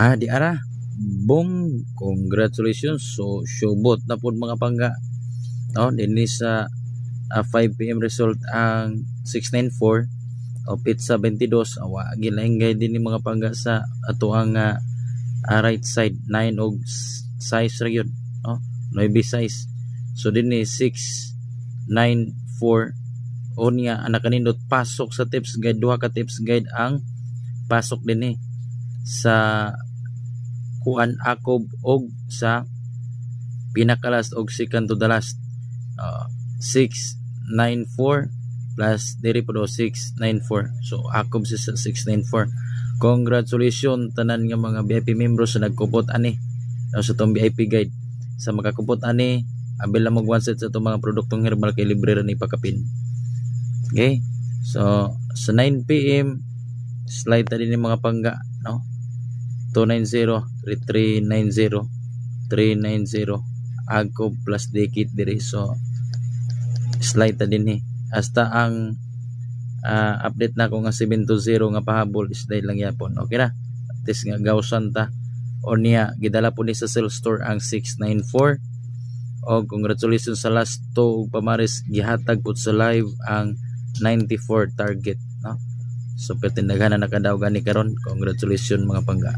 Di ara. Boom, congratulations. So showbot na po mga pangga. Dinhi sa 5 PM result ang 694 o pizza 22. Awa gilaingay din ni mga pangga sa ato ang right side 9 og size ra gyud, 9 size. So dinhi 694 niya anak kanindot pasok sa tips guide, duha ka tips guide ang pasok dinhi sa kuan akob og sa pinakalas og second to the last. 694 plus diri po 694. So akob sa 694. Congratulations tanan nga mga VIP members sa nagkupot ani sa tong VIP guide. Sa makakupot ani, abil lang mag one set sa itong mga produktong herbal kay libre ra ni pakapin. Okay, so sa 9 PM slide ta din mga pangga, 290 3390 390 agko plus dekit diri. So slide ta din hasta ang update na ko nga 720 nga pahabol slide lang yapon. Okay ra, at least nga gawsan ta o niya gidala po ni sa sales store ang 694. O congratulations sa last 2 pamaris gihatag po sa live ang 94 target, so petindaghan na nakadaw gani karon. Congratulations mga pangga.